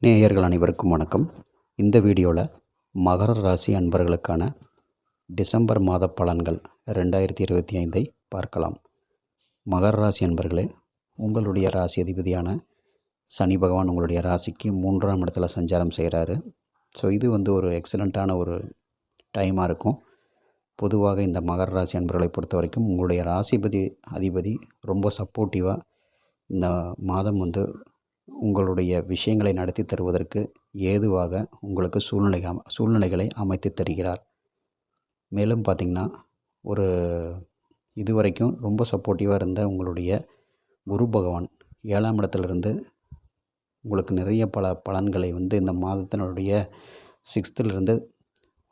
நேயர்கள் அனைவருக்கும் வணக்கம். இந்த வீடியோவில் மகர ராசி அன்பர்களுக்கான டிசம்பர் மாத பலன்கள் 2025 பார்க்கலாம். மகர ராசி அன்பர்களே, உங்களுடைய ராசி அதிபதியான சனி பகவான் உங்களுடைய ராசிக்கு 3ஆம் இடத்துல சஞ்சாரம் செய்கிறாரு. ஸோ இது ஒரு எக்ஸலண்ட்டான ஒரு டைமாக இருக்கும். பொதுவாக இந்த மகர ராசி அன்பர்களை பொறுத்த வரைக்கும் உங்களுடைய ராசிபதி அதிபதி ரொம்ப சப்போர்ட்டிவாக இந்த மாதம் உங்களுடைய விஷயங்களை நடத்தி தருவதற்கு ஏதுவாக உங்களுக்கு சூழ்நிலைகளை அமைத்து தருகிறார். மேலும் பார்த்திங்கன்னா, இதுவரைக்கும் ரொம்ப சப்போர்ட்டிவாக இருந்த உங்களுடைய குரு பகவான் 7ஆம் இடத்துலேருந்து உங்களுக்கு நிறைய பலன்களை இந்த மாதத்தினுடைய 6th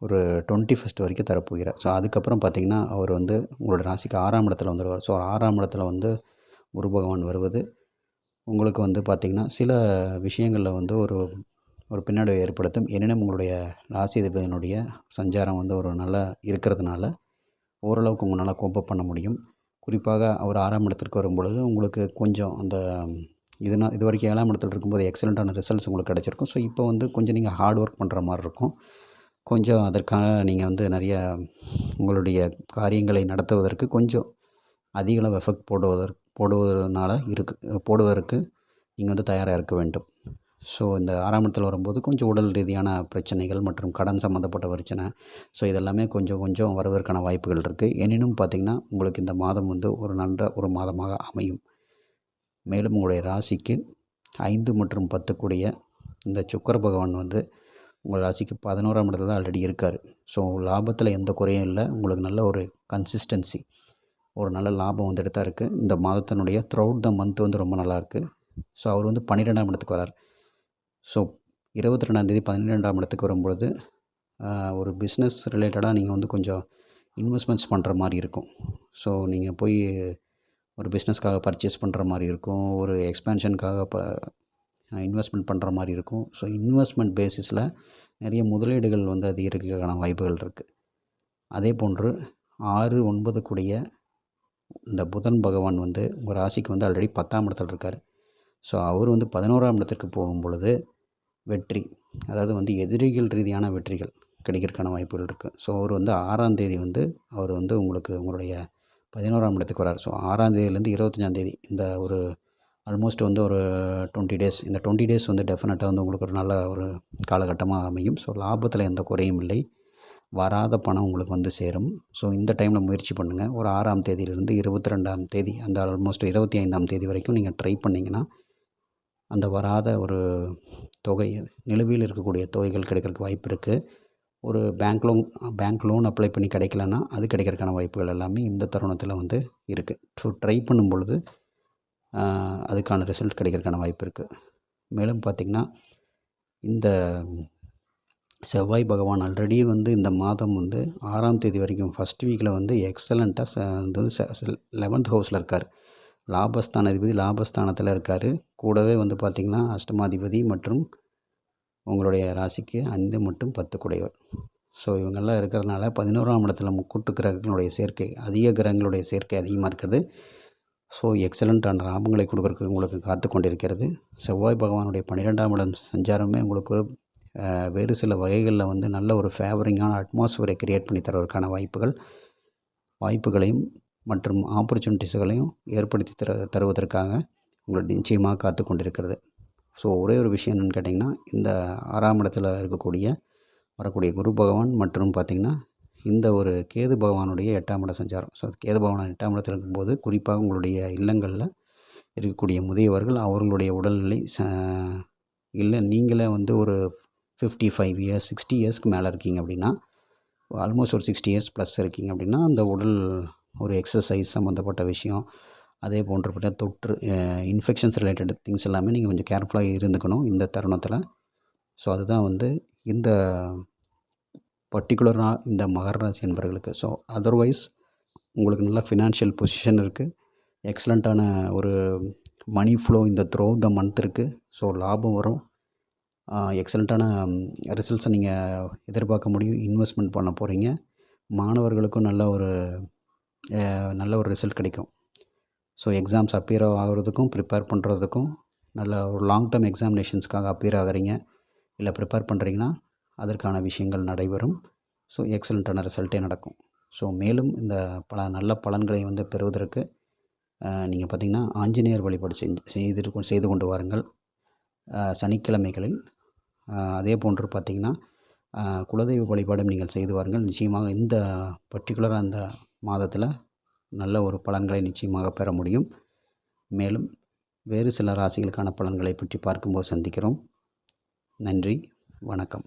ஒரு 21st வரைக்கும் தரப்போகிறார். ஸோ அதுக்கப்புறம் பார்த்திங்கன்னா, அவர் உங்களோட ராசிக்கு 6ஆம் இடத்துல வந்துடுவார். ஸோ 6ஆம் இடத்துல குரு பகவான் வருவது உங்களுக்கு பார்த்திங்கன்னா சில விஷயங்களில் ஒரு பின்னடைவை ஏற்படுத்தும். எனினும் உங்களுடைய ராசி அதிபதியினுடைய சஞ்சாரம் ஒரு நல்லா இருக்கிறதுனால ஓரளவுக்கு உங்களால் கோப்பப் பண்ண முடியும். குறிப்பாக அவர் 6ஆம் இடத்திற்கு வரும்பொழுது உங்களுக்கு கொஞ்சம் இது வரைக்கும் 7ஆம் இடத்துல இருக்கும்போது எக்ஸலண்ட்டான ரிசல்ட்ஸ் உங்களுக்கு கிடச்சிருக்கும். ஸோ இப்போ கொஞ்சம் நீங்கள் ஹார்ட் ஒர்க் பண்ணுற மாதிரி இருக்கும். கொஞ்சம் அதற்காக நீங்கள் நிறைய உங்களுடைய காரியங்களை நடத்துவதற்கு கொஞ்சம் அதிகளவு எஃபெக்ட் போடுவதற்கு நீங்கள் தயாராக இருக்க வேண்டும். ஸோ இந்த 6ஆம் இடத்துல வரும்போது கொஞ்சம் உடல் ரீதியான பிரச்சனைகள் மற்றும் கடன் சம்மந்தப்பட்ட பிரச்சனை, ஸோ இதெல்லாமே கொஞ்சம் வருவதற்கான வாய்ப்புகள் இருக்குது. எனினும் பார்த்திங்கன்னா, உங்களுக்கு இந்த மாதம் ஒரு மாதமாக அமையும். மேலும் உங்களுடைய ராசிக்கு 5 மற்றும் 10 கூடிய இந்த சுக்கிர பகவான் உங்கள் ராசிக்கு 11ஆம் இடத்துல தான் ஆல்ரெடி இருக்கார். ஸோ லாபத்தில் எந்த குறையும் இல்லை. உங்களுக்கு நல்ல ஒரு கன்சிஸ்டன்சி, ஒரு நல்ல லாபம் எடுத்தா இருக்குது. இந்த மாதத்தினுடைய த்ரூஅவுட் த மந்த் ரொம்ப நல்லாயிருக்கு. ஸோ அவர் 12ஆம் இடத்துக்கு வரார். ஸோ 22ஆம் தேதி 12ஆம் இடத்துக்கு வரும்பொழுது ஒரு பிஸ்னஸ் ரிலேட்டடாக நீங்கள் கொஞ்சம் இன்வெஸ்ட்மெண்ட்ஸ் பண்ணுற மாதிரி இருக்கும். ஸோ நீங்கள் போய் ஒரு பிஸ்னஸ்க்காக பர்ச்சேஸ் பண்ணுற மாதிரி இருக்கும். ஒரு எக்ஸ்பேன்ஷனுக்காக இன்வெஸ்ட்மெண்ட் பண்ணுற மாதிரி இருக்கும். ஸோ இன்வெஸ்ட்மெண்ட் பேசிஸில் நிறைய முதலீடுகள் அதிகரிக்கிறதுக்கான வாய்ப்புகள் இருக்குது. அதே போன்று 6, 9 கூடிய இந்த புதன் பகவான் உங்கள் ராசிக்கு ஆல்ரெடி 10ஆம் இடத்துல இருக்கார். ஸோ அவர் 11ஆம் இடத்திற்கு போகும் பொழுது வெற்றி, அதாவது எதிரிகள் ரீதியான வெற்றிகள் கிடைக்கிறதுக்கான வாய்ப்புகள் இருக்குது. ஸோ அவர் 6ஆம் தேதி அவர் உங்களுக்கு உங்களுடைய 11ஆம் இடத்துக்கு வரார். ஸோ 6ஆம் தேதியிலேருந்து 25ஆம் தேதி இந்த ஒரு ஆல்மோஸ்ட் ஒரு 20 டேஸ், இந்த 20 டேஸ் டெஃபினட்டாக உங்களுக்கு ஒரு நல்ல ஒரு காலகட்டமாக அமையும். ஸோ லாபத்தில் எந்த குறையும் இல்லை. வராத பணம் உங்களுக்கு சேரும். ஸோ இந்த டைமில் முயற்சி பண்ணுங்கள். ஒரு 6ஆம் தேதியிலிருந்து 22ஆம் தேதி அந்த ஆல்மோஸ்ட் 25ஆம் தேதி வரைக்கும் நீங்கள் ட்ரை பண்ணிங்கன்னா அந்த வராத ஒரு தொகை, நிலுவையில் இருக்கக்கூடிய தொகைகள் கிடைக்கிறதுக்கு வாய்ப்பு இருக்குது. ஒரு பேங்க் லோன் அப்ளை பண்ணி கிடைக்கலன்னா அது கிடைக்கிறதுக்கான வாய்ப்புகள் எல்லாமே இந்த தருணத்தில் இருக்குது. ஸோ ட்ரை பண்ணும் பொழுது அதுக்கான ரிசல்ட் கிடைக்கிறதுக்கான வாய்ப்பு இருக்குது. மேலும் பார்த்திங்கன்னா, இந்த செவ்வாய் பகவான் ஆல்ரெடி இந்த மாதம் 6ஆம் தேதி வரைக்கும் ஃபஸ்ட் வீக்கில் எக்ஸலண்ட்டாக 11th ஹவுஸில் இருக்கார். லாபஸ்தானாதிபதி லாபஸ்தானத்தில் இருக்கார். கூடவே பார்த்திங்கன்னா அஷ்டமாதிபதி மற்றும் உங்களுடைய ராசிக்கு 5 மற்றும் 10 கூடையவர். ஸோ இவங்கெல்லாம் இருக்கிறதுனால 11ஆம் இடத்துல முக்கூட்டு கிரகங்களுடைய சேர்க்கை, அதிக கிரகங்களுடைய சேர்க்கை அதிகமாக இருக்கிறது. ஸோ எக்ஸலண்ட்டான லாபங்களை கொடுக்குறதுக்கு உங்களுக்கு காத்து கொண்டிருக்கிறது. செவ்வாய் பகவானுடைய 12ஆம் இடம் சஞ்சாரமே உங்களுக்கு வேறு சில வகைகளில் நல்ல ஒரு ஃபேவரிங்கான அட்மாஸ்பியரை க்ரியேட் பண்ணி தருவதற்கான வாய்ப்புகளையும் மற்றும் ஆப்பர்ச்சுனிட்டிஸ்களையும் ஏற்படுத்தி தருவதற்காக உங்களை நிச்சயமாக காத்து கொண்டிருக்கிறது. ஸோ ஒரே ஒரு விஷயம் என்னென்னு கேட்டிங்கன்னா, இந்த 6ஆம் இடத்துல வரக்கூடிய குரு பகவான் மற்றும் பார்த்திங்கன்னா இந்த ஒரு கேது பகவானுடைய 8ஆம் இட சஞ்சாரம். ஸோ கேது பகவான் 8ஆம் இடத்துல இருக்கும்போது குறிப்பாக உங்களுடைய இல்லங்களில் இருக்கக்கூடிய முதியவர்கள் அவர்களுடைய உடல்நிலை இல்லை நீங்களே ஒரு 55 இயர்ஸ் 60 இயர்ஸ்க்கு மேலே இருக்கீங்க அப்படின்னா, ஆல்மோஸ்ட் ஒரு 60 இயர்ஸ் ப்ளஸ் இருக்கீங்க அப்படின்னா, அந்த உடல் ஒரு எக்ஸசைஸ் சம்மந்தப்பட்ட விஷயம், அதே போன்று தொற்று இன்ஃபெக்ஷன்ஸ் ரிலேட்டட் திங்ஸ் எல்லாமே நீங்கள் கொஞ்சம் கேர்ஃபுல்லாக இருந்துக்கணும் இந்த தருணத்தில். ஸோ அதுதான் இந்த பர்டிகுலராக இந்த மகர ராசி என்பவர்களுக்கு. ஸோ அதர்வைஸ் உங்களுக்கு நல்ல ஃபினான்ஷியல் பொசிஷன் இருக்குது. எக்ஸலண்ட்டான ஒரு மணி ஃப்ளோ இந்த த்ரூஅவுட் த மந்த் இருக்குது. ஸோ லாபம் வரும். எக்ஸலண்ட்டான ரிசல்ட்ஸை நீங்கள் எதிர்பார்க்க முடியும். இன்வெஸ்ட்மெண்ட் பண்ண போகிறீங்க. மாணவர்களுக்கும் நல்ல ஒரு ரிசல்ட் கிடைக்கும். ஸோ எக்ஸாம்ஸ் அப்பியர் ஆகிறதுக்கும் ப்ரிப்பேர் பண்ணுறதுக்கும் நல்ல ஒரு லாங் டேர்ம் எக்ஸாமினேஷன்ஸ்க்காக அப்பியர் ஆகுறீங்க, இல்லை ப்ரிப்பேர் பண்ணுறீங்கன்னா அதற்கான விஷயங்கள் நடைபெறும். ஸோ எக்ஸலண்ட்டான ரிசல்ட்டே நடக்கும். ஸோ மேலும் இந்த நல்ல பலன்களை வந்து பெறுவதற்கு நீங்கள் பார்த்திங்கன்னா ஆஞ்சநேயர் வழிபாடு செய்து கொண்டு வாருங்கள் சனிக்கிழமைகளில். அதே போன்று பார்த்திங்கன்னா குலதெய்வ வழிபாடும் நீங்கள் செய்து வாருங்கள். நிச்சயமாக இந்த பர்டிகுலராக அந்த மாதத்தில் நல்ல ஒரு பலன்களை நிச்சயமாக பெற முடியும். மேலும் வேறு சில ராசிகளுக்கான பலன்களை பற்றி பார்க்கும்போது சந்திக்கிறோம். நன்றி, வணக்கம்.